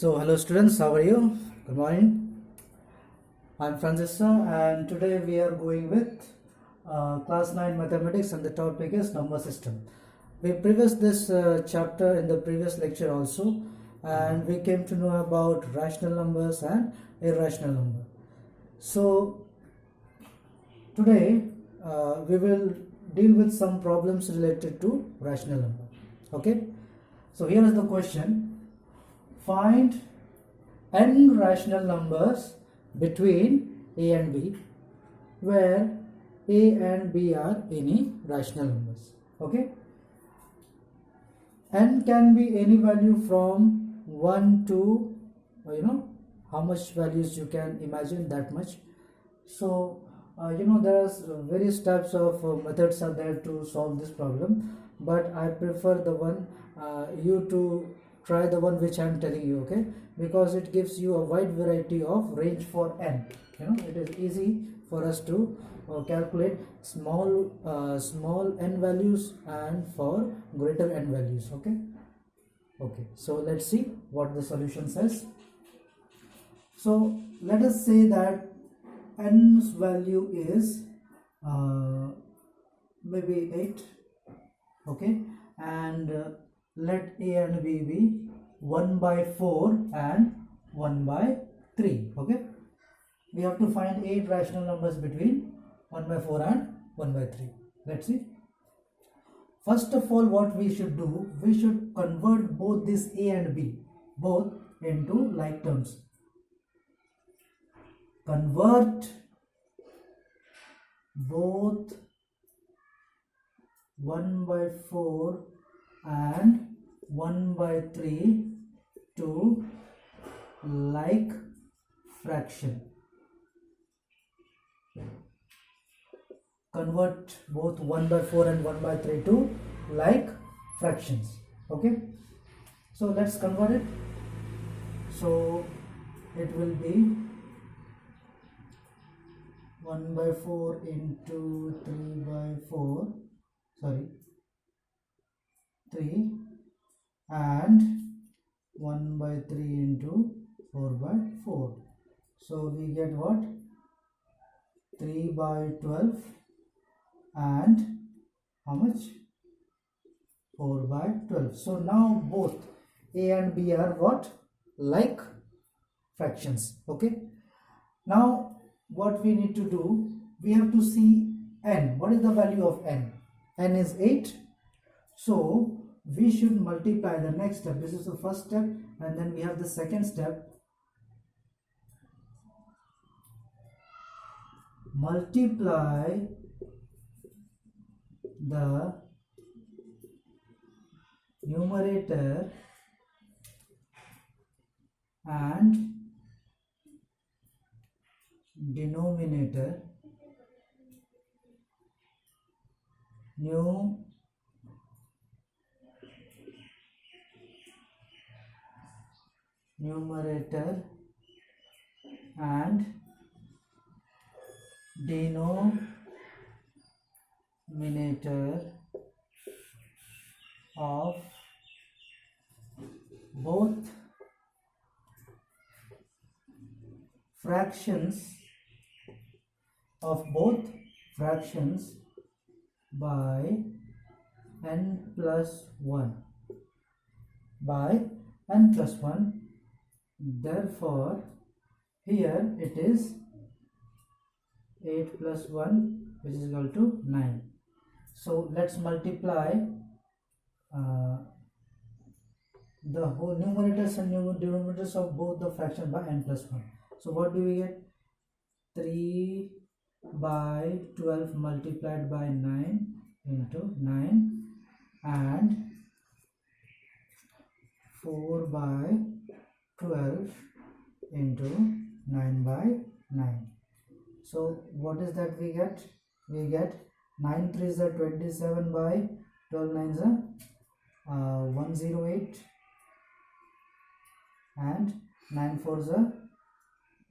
So, hello students, how are you? Good morning. I'm Francisca, and today we are going with class 9 mathematics, and the topic is number system. We previous this chapter in the previous lecture also, and we came to know about rational numbers and irrational number. So, today we will deal with some problems related to rational number. Okay, so here is the question: find n rational numbers between a and b where a and b are any rational numbers. Okay, n can be any value from 1 to how much values you can imagine, that much. So there are various types of methods are there to solve this problem, but I prefer the one you to try the one which I am telling you. Okay, because it gives you a wide variety of range for n. It is easy for us to calculate small n values and for greater n values. Okay, so let's see what the solution says. So let us say that n's value is maybe 8. Okay, and let a and b be 1 by 4 and 1 by 3. Okay, we have to find 8 rational numbers between 1 by 4 and 1 by 3. Let's see. First of all, what we should do, we should convert both this a and b both into like terms. Convert both 1 by 4 and 1 by 3 to like fraction. Convert both 1 by 4 and 1 by 3 to like fractions. Okay, so let's convert it. So it will be 1 by 4 into 3 by 4, 3, and 1 by 3 into 4 by 4. So we get what? 3 by 12 and how much? 4 by 12. So now both a and b are what? Like fractions. Okay, now what we need to do, we have to see n. What is the value of n? N is 8. So we should multiply the next step. This is the first step, and then we have the second step. Multiply the numerator and denominator. Numerator and denominator of both fractions by n plus 1 by n plus 1. Therefore here it is 8 plus 1, which is equal to 9. So let's multiply the whole numerators and denominators of both the fraction by n plus 1. So what do we get? 3 by 12 multiplied by 9 into 9 and 4 by 12 into 9 by 9. So what is that we get? We get 9 3s are 27 by 12 9s are 108 and 9 4s are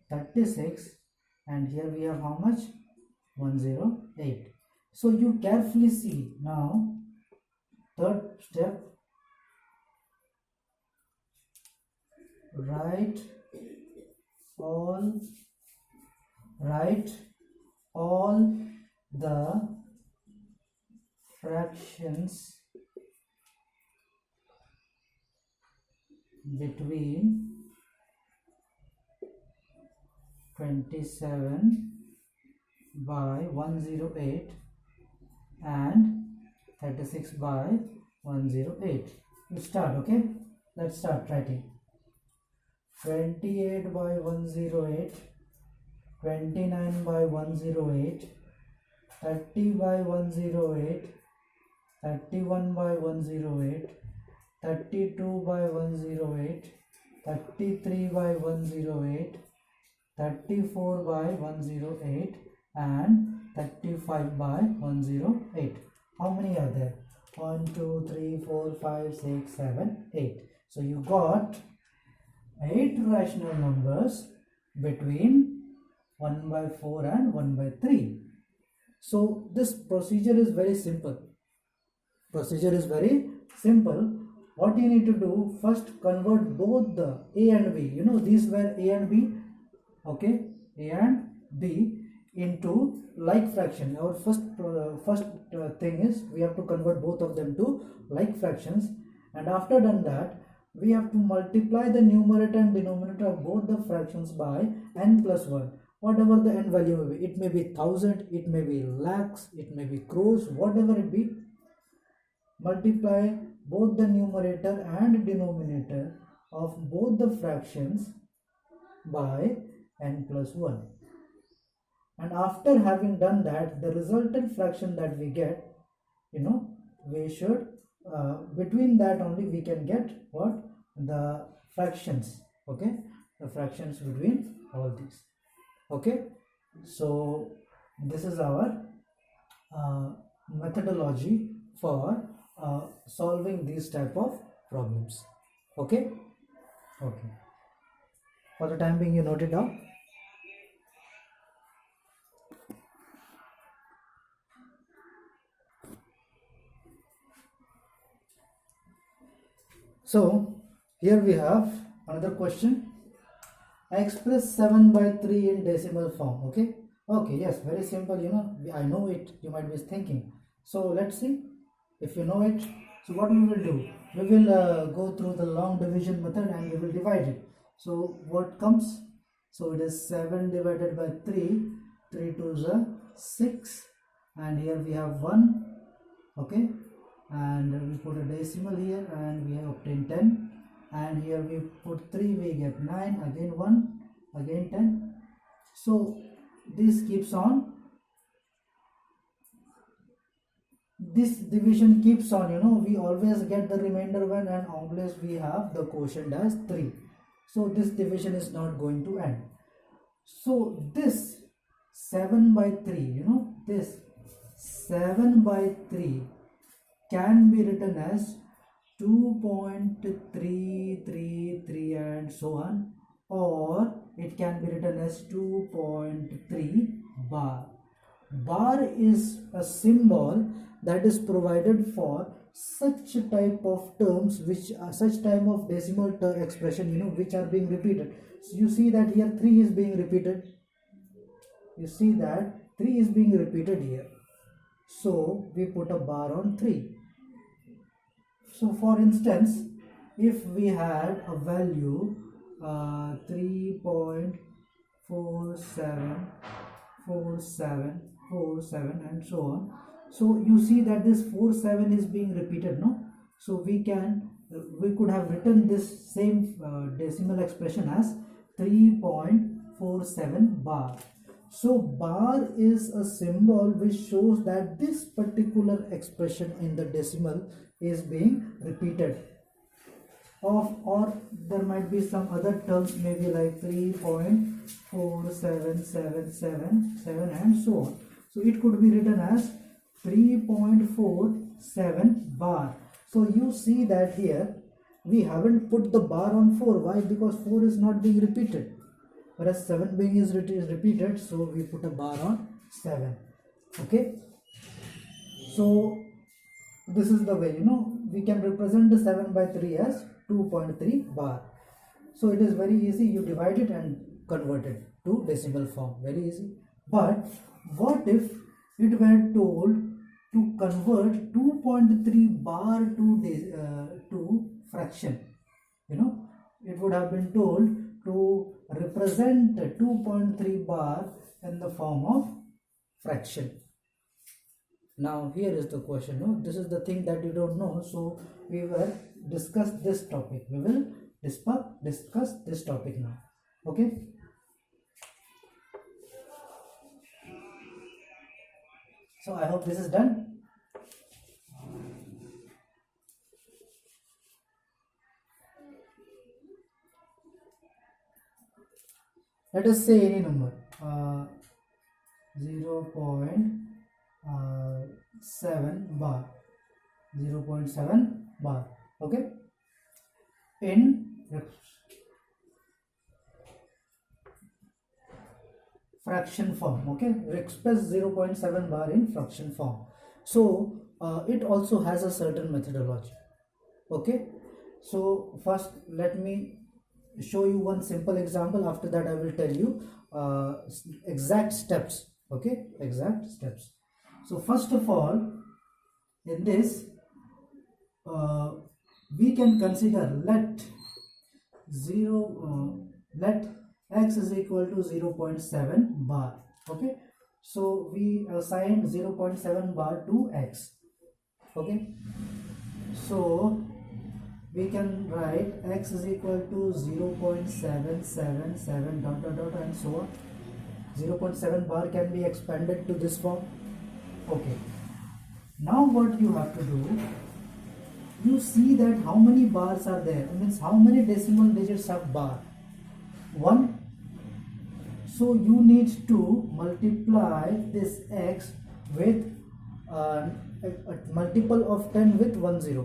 36, and here we have how much? 108. So you carefully see now. Third step, write all the fractions between 27 by 108 and 36 by 108. You start, okay? Let's start writing. 28 by 108, 29 by 108, 30 by 108, 31 by 108, 32 by 108, 33 by 108, 34 by 108 and 35 by 108. How many are there? 1, 2, 3, 4, 5, 6, 7, 8. So you got 8 rational numbers between 1 by 4 and 1 by 3. So this procedure is very simple. What you need to do, first convert both the A and B. You know, these were A and B. Okay, A and B into like fraction. Our first thing is we have to convert both of them to like fractions, and after done that we have to multiply the numerator and denominator of both the fractions by n plus 1, whatever the n value may be. It may be 1000, it may be lakhs, it may be crores, whatever it be. Multiply both the numerator and denominator of both the fractions by n plus 1. And after having done that, the resultant fraction that we get, you know, we should between that only we can get what? The fractions. Okay, the fractions between all these. Okay, so this is our methodology for solving these type of problems. Okay. For the time being, you note it down. So here we have another question. I express 7 by 3 in decimal form. Okay, yes, very simple. You know, I know it, you might be thinking. So let's see if you know it. So what we will do, we will go through the long division method and we will divide it. So what comes? So it is 7 divided by 3, 3 2s are 6, and here we have 1. Okay, and we put a decimal here and we have obtained 10, and here we put 3, we get 9, again 1, again 10. So this keeps on, this division keeps on, you know, we always get the remainder 1 and always we have the quotient as 3. So this division is not going to end. So this 7 by 3, you know, this 7 by 3 can be written as 2.333 and so on, or it can be written as 2.3 bar. Bar is a symbol that is provided for such type of terms, which such type of decimal expression, you know, which are being repeated. So you see that here 3 is being repeated. You see that 3 is being repeated here. So we put a bar on 3. So for instance, if we had a value 3.4747 and so on, so you see that this 47 is being repeated, no? So we could have written this same decimal expression as 3.47 bar. So bar is a symbol which shows that this particular expression in the decimal is being repeated. Or there might be some other terms, maybe like 3.47777 and so on. So it could be written as 3.47 bar. So you see that here we haven't put the bar on 4. Why? Because 4 is not being repeated, whereas 7 being is repeated, so we put a bar on 7. Okay, so this is the way, you know, we can represent the 7 by 3 as 2.3 bar. So it is very easy, you divide it and convert it to decimal form, very easy. But what if it were told to convert 2.3 bar to fraction? It would have been told to represent 2.3 bar in the form of fraction. Now here is the question. No, this is the thing that you don't know, so we will discuss this topic. We will discuss this topic now. Okay. So I hope this is done. Let us say any number, 0.7 bar, 0.7 bar, okay, in fraction form. Okay, we express 0.7 bar in fraction form. So it also has a certain methodology. Okay, so first let me show you one simple example. After that I will tell you exact steps. Okay, exact steps. So first of all, in this we can consider let x is equal to 0.7 bar. Okay, so we assigned 0.7 bar to x. Okay, so we can write x is equal to 0.777 dot dot dot and so on. 0.7 bar can be expanded to this form. Okay, now what you have to do, you see that how many bars are there, it means how many decimal digits have bar? 1. So you need to multiply this x with a multiple of 10 with 10,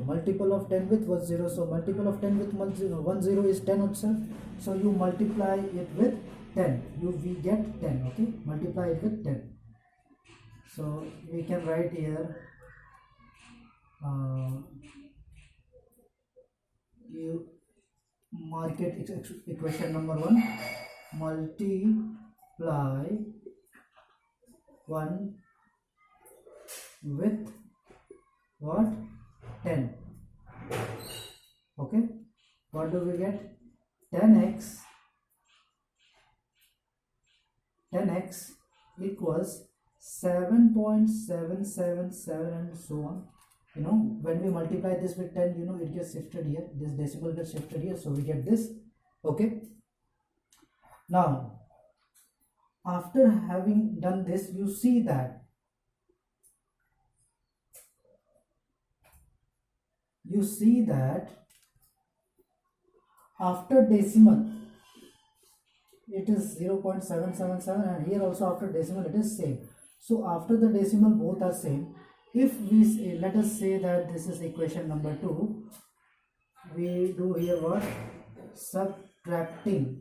multiple of 10 with 10, so multiple of 10 with 10 is 10 itself, so you multiply it with 10, we get 10. Okay, multiply it with 10. So we can write here you mark it equation number 1, multiply 1 with what? 10. Okay, what do we get? 10x equals 7.777 and so on. When we multiply this with 10, it gets shifted here, this decimal gets shifted here, so we get this. Okay, now after having done this, you see that after decimal it is 0.777 and here also after decimal it is same. So after the decimal both are same. If we say, let us say that this is equation number 2, we do here what? Subtracting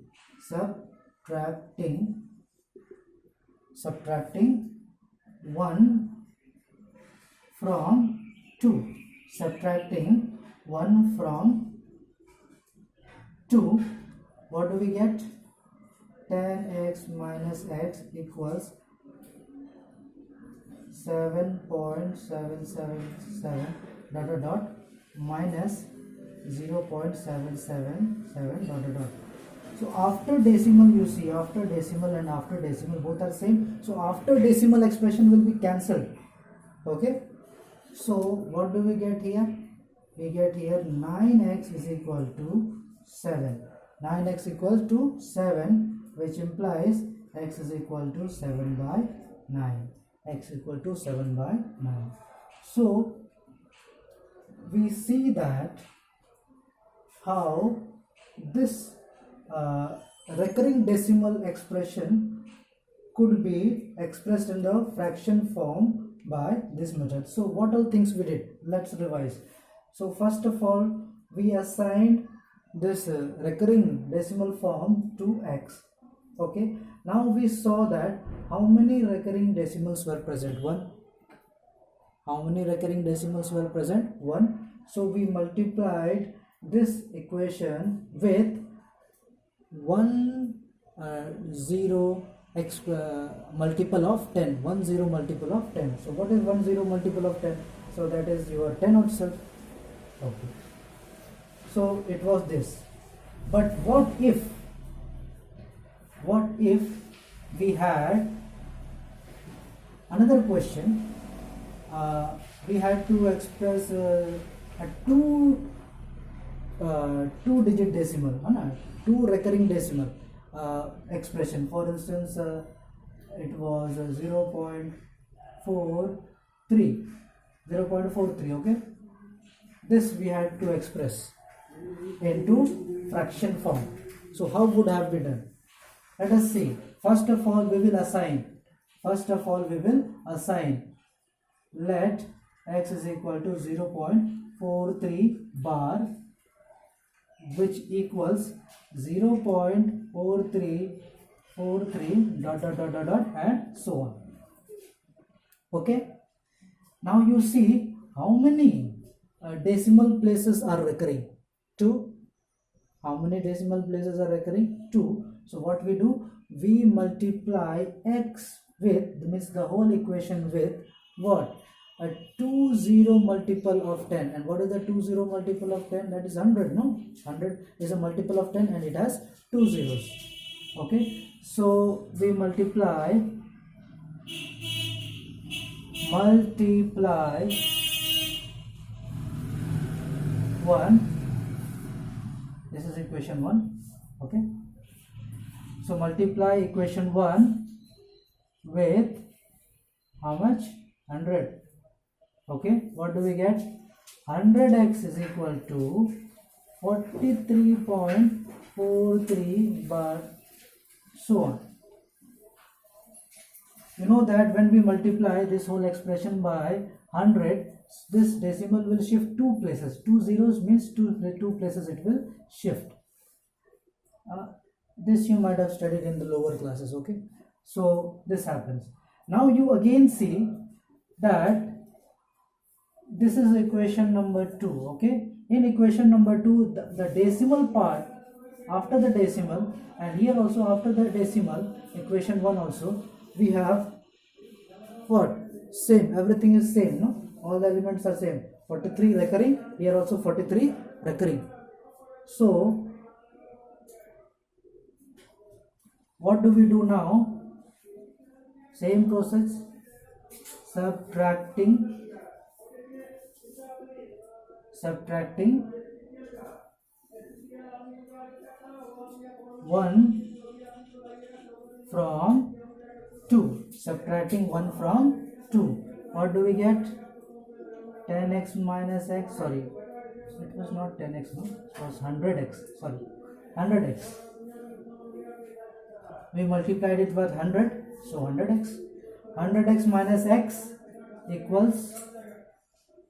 1 from 2. Subtracting 1 from 2, what do we get? 10x minus x equals 7.777 dot dot dot minus 0.777 dot dot dot. So after decimal, you see, after decimal and after decimal both are same, so after decimal expression will be cancelled. Okay, so what do we get here? We get here 9x is equal to 7. 9x equals to 7, which implies x is equal to 7 by 9. X equal to 7 by 9. So we see that how this recurring decimal expression could be expressed in the fraction form by this method. So what all things we did? Let's revise. So first of all, we assigned this recurring decimal form to x. Okay, now we saw that how many recurring decimals were present? 1. How many recurring decimals were present? 1. So we multiplied this equation with 1 0 multiple of 10. 1 0 multiple of 10. So what is 1 0 multiple of 10? So that is your 10 itself. Okay. So it was this. But what if we had another question? We had to express a two digit decimal, two recurring decimal expression. For instance, it was 0.43, okay. This we had to express into fraction form. So how would have been done? Let us see. First of all we will assign let x is equal to 0.43 bar, which equals 0.4343 dot and so on. Okay. Now you see how many decimal places are recurring. 2. How many decimal places are recurring? 2. So what we do? We multiply x with, means the whole equation with what? A 2 0 multiple of 10. And what is the 2 0 multiple of 10? That is 100, no? 100 is a multiple of 10 and it has 2 zeros. Okay. So we multiply 1. This is equation 1. Okay. So multiply equation 1 with how much? 100. Okay. What do we get? 100x is equal to 43.43 bar, so on. You know that when we multiply this whole expression by 100, this decimal will shift 2 places. 2 zeros means two places it will shift. This you might have studied in the lower classes. Okay. So this happens. Now you again see that this is equation number 2. Okay. In equation number 2, the decimal part after the decimal, and here also after the decimal, equation 1 also, we have what? Same. Everything is same, no? All the elements are same. 43 recurring. Here also 43 recurring. So what do we do now? Same process. Subtracting 1 from 2. Subtracting 1 from 2. What do we get? 10x minus x. Sorry, it was not 10x, no? It was 100x. Sorry, 100x. We multiplied it with 100. So 100x. 100x minus x equals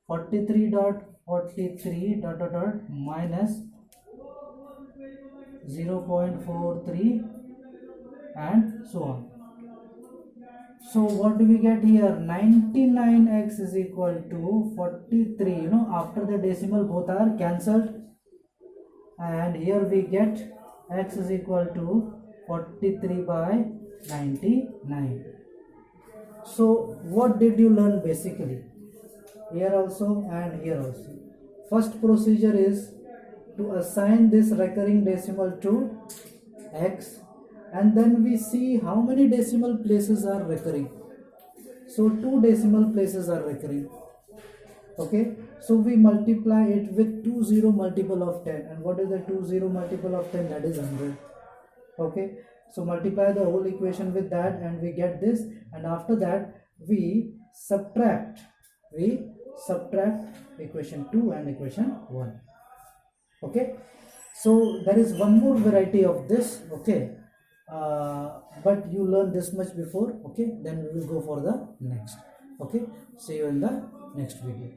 43.43 minus 0.43 and so on. So what do we get here? 99x is equal to 43. You know, after the decimal both are cancelled, and here we get x is equal to 43 by 99. So what did you learn basically? Here also and here also. First procedure is to assign this recurring decimal to x, and then we see how many decimal places are recurring. So 2 decimal places are recurring. Okay. So we multiply it with 2 0 multiple of 10. And what is the 2 0 multiple of 10? That is 100. Okay. So multiply the whole equation with that and we get this, and after that we subtract equation 2 and equation 1. Okay. So there is one more variety of this. Okay. But you learned this much before. Okay. Then we will go for the next. Okay. See you in the next video.